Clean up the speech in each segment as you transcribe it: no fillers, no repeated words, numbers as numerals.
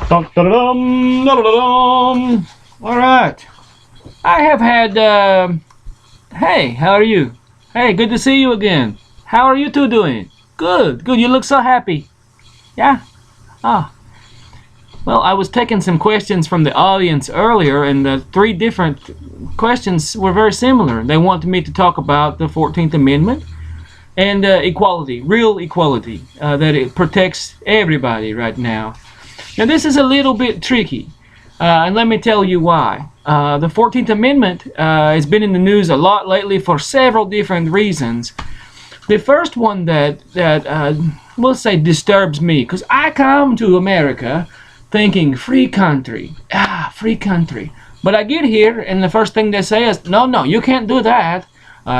Dun, dun, dun, dun, dun, dun. All right. I have had. Hey, how are you? Hey, good to see you again. How are you two doing? Good, good. You look so happy. Yeah? Ah. Well, I was taking some questions from the audience earlier, and the three different questions were very similar. They wanted me to talk about the 14th Amendment and equality, real equality, that it protects everybody right now. Now, this is a little bit tricky, and let me tell you why. The 14th Amendment has been in the news a lot lately for several different reasons. The first one that we'll say disturbs me, because I come to America thinking free country, free country. But I get here, and the first thing they say is, no, you can't do that.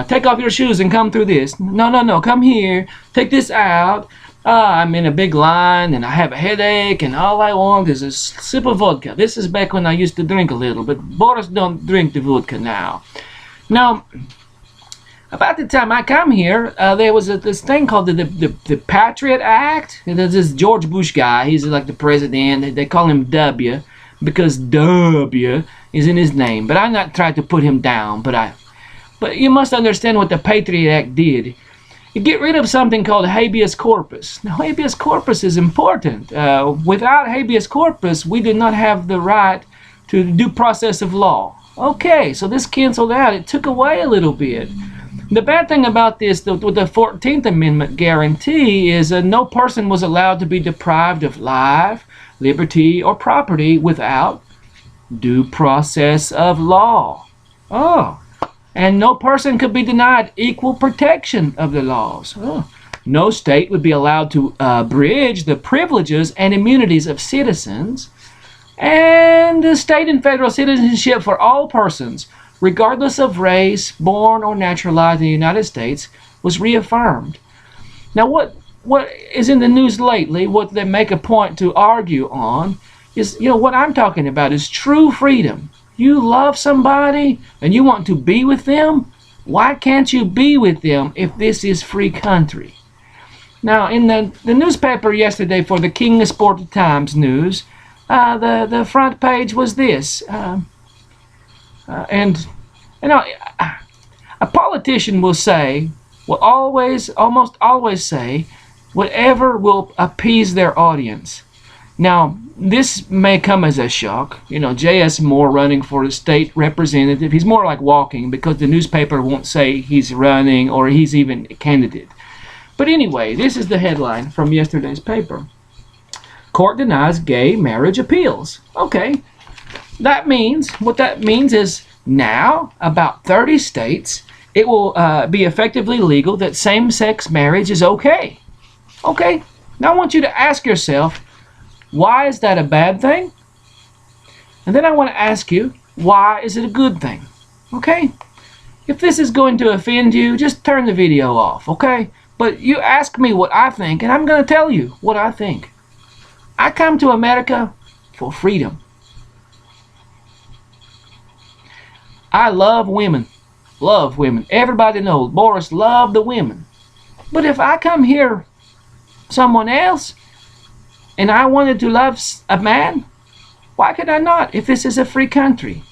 Take off your shoes and come through this. No, come here. Take this out. I'm in a big line, and I have a headache, and all I want is a sip of vodka. This is back when I used to drink a little, but Boris don't drink the vodka now. Now, about the time I come here, there was this thing called the Patriot Act. There's this George Bush guy. He's like the president. They call him W because W is in his name. But I'm not trying to put him down. But you must understand what the Patriot Act did. It get rid of something called habeas corpus. Now, habeas corpus is important. Without habeas corpus, we do not have the right to due process of law. Okay, so this canceled out. It took away a little bit. The bad thing about this, with the 14th Amendment guarantee, is no person was allowed to be deprived of life, liberty, or property without due process of law. Oh, and no person could be denied equal protection of the laws. Oh. No state would be allowed to abridge the privileges and immunities of citizens, and the state and federal citizenship for all persons, regardless of race, born or naturalized in the United States, was reaffirmed. Now, what is in the news lately, what they make a point to argue on, is, what I'm talking about is true freedom. You love somebody and you want to be with them. Why can't you be with them if this is free country? Now, in the newspaper yesterday for the Kingsport Times News, the front page was this. And a politician will almost always say whatever will appease their audience. Now, this may come as a shock. J.S. Moore running for a state representative. He's more like walking because the newspaper won't say he's running or he's even a candidate. But anyway, this is the headline from yesterday's paper. Court denies gay marriage appeals. Okay. What that means is now, about 30 states, it will be effectively legal that same-sex marriage is okay. Okay? Now I want you to ask yourself, why is that a bad thing? And then I want to ask you, why is it a good thing? Okay? If this is going to offend you, just turn the video off, okay? But you ask me what I think, and I'm going to tell you what I think. I come to America for freedom. I love women. Love women. Everybody knows Boris loved the women. But if I come here, someone else, and I wanted to love a man, why could I not if this is a free country?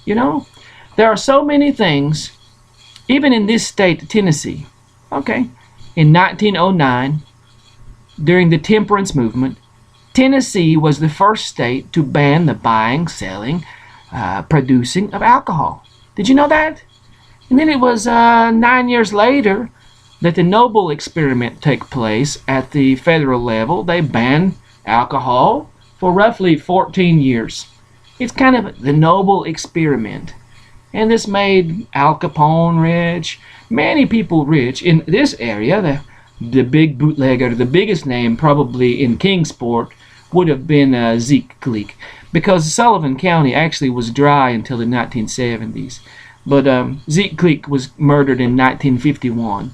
There are so many things, even in this state, Tennessee. Okay, in 1909, during the temperance movement, Tennessee was the first state to ban the buying, selling, producing of alcohol. Did you know that? And then it was 9 years later that the Noble experiment took place at the federal level. They banned alcohol for roughly 14 years. It's kind of the Noble experiment. And this made Al Capone rich, many people rich. In this area, the big bootlegger, the biggest name probably in Kingsport would have been Zeke Clique, because Sullivan County actually was dry until the 1970s. But Zeke Clique was murdered in 1951.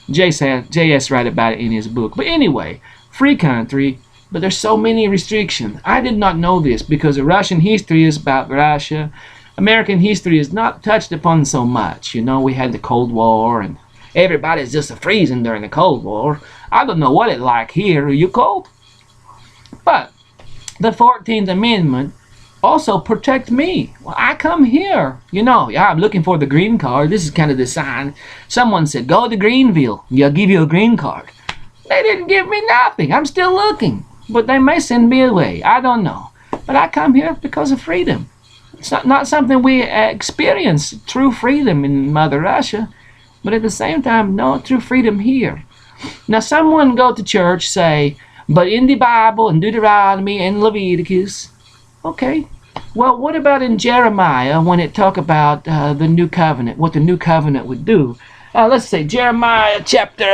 J.S. wrote about it in his book. But anyway, free country, but there's so many restrictions. I did not know this because Russian history is about Russia. American history is not touched upon so much. We had the Cold War, and everybody's just freezing during the Cold War. I don't know what it's like here. Are you cold? But the 14th Amendment also protect me. Well, I come here, yeah, I'm looking for the green card. This is kind of the sign. Someone said, go to Greenville, they'll give you a green card. They didn't give me nothing. I'm still looking, but they may send me away. I don't know. But I come here because of freedom. It's not something we experience, true freedom in Mother Russia, but at the same time, no true freedom here. Now, someone go to church, say, but in the Bible, in Deuteronomy and Leviticus, okay. Well, what about in Jeremiah when it talk about the new covenant, what the new covenant would do? Let's say Jeremiah chapter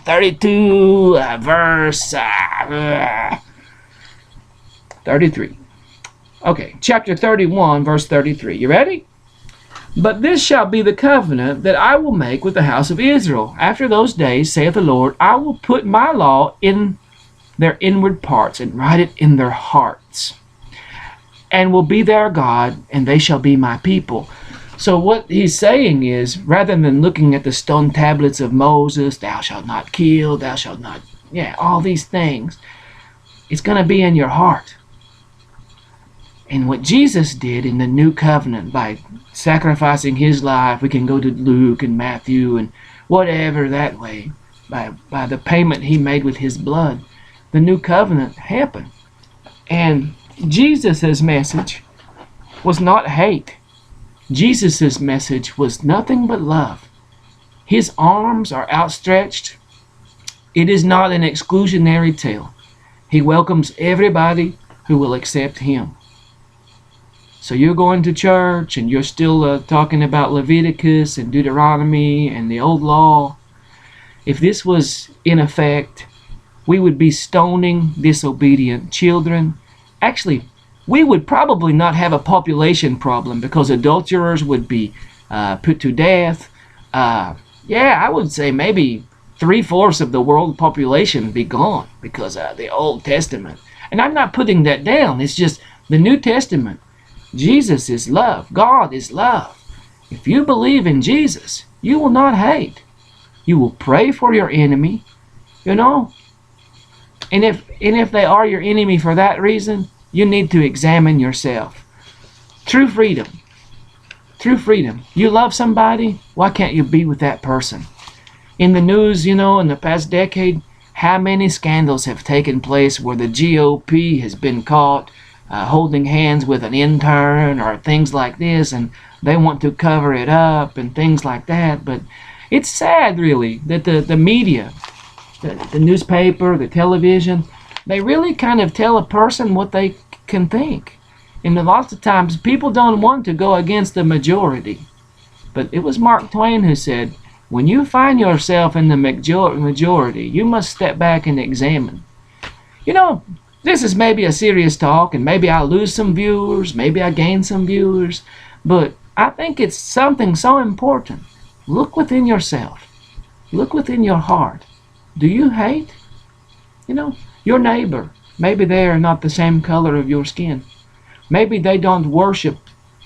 32, verse 33. Okay, chapter 31, verse 33. You ready? But this shall be the covenant that I will make with the house of Israel. After those days, saith the Lord, I will put my law in their inward parts and write it in their hearts, and will be their God, and they shall be my people. So what he's saying is, rather than looking at the stone tablets of Moses, thou shalt not kill, thou shalt not, all these things, it's going to be in your heart. And what Jesus did in the new covenant, by sacrificing his life, we can go to Luke and Matthew and whatever that way, by the payment he made with his blood, the new covenant happened. And Jesus' message was not hate. Jesus' message was nothing but love. His arms are outstretched. It is not an exclusionary tale. He welcomes everybody who will accept him. So you're going to church and you're still talking about Leviticus and Deuteronomy and the old law. If this was in effect, we would be stoning disobedient children. Actually, we would probably not have a population problem because adulterers would be put to death. I would say maybe 3/4 of the world population be gone because of the Old Testament. And I'm not putting that down. It's just the New Testament. Jesus is love. God is love. If you believe in Jesus, you will not hate. You will pray for your enemy, And if they are your enemy for that reason, you need to examine yourself. True freedom. True freedom. You love somebody, why can't you be with that person? In the news, in the past decade, how many scandals have taken place where the GOP has been caught holding hands with an intern or things like this, and they want to cover it up and things like that. But it's sad, really, that the media, the newspaper, the television, they really kind of tell a person what they can think. And lots of times people don't want to go against the majority. But it was Mark Twain who said, when you find yourself in the majority, you must step back and examine. This is maybe a serious talk, and maybe I'll lose some viewers, maybe I gain some viewers, but I think it's something so important. Look within yourself. Look within your heart. Do you hate? Your neighbor. Maybe they are not the same color of your skin. Maybe they don't worship.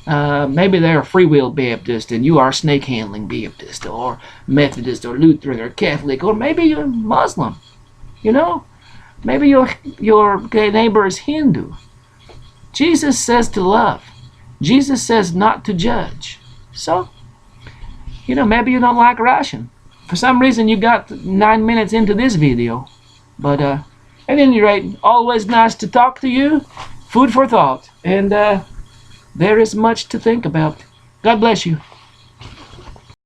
Maybe they're a Free Will Baptist and you are a Snake Handling Baptist or Methodist or Lutheran or Catholic, or maybe you're Muslim. Maybe your neighbor is Hindu. Jesus says to love. Jesus says not to judge. So, maybe you don't like Russian. For some reason you got 9 minutes into this video. But at any rate, always nice to talk to you. Food for thought. And there is much to think about. God bless you.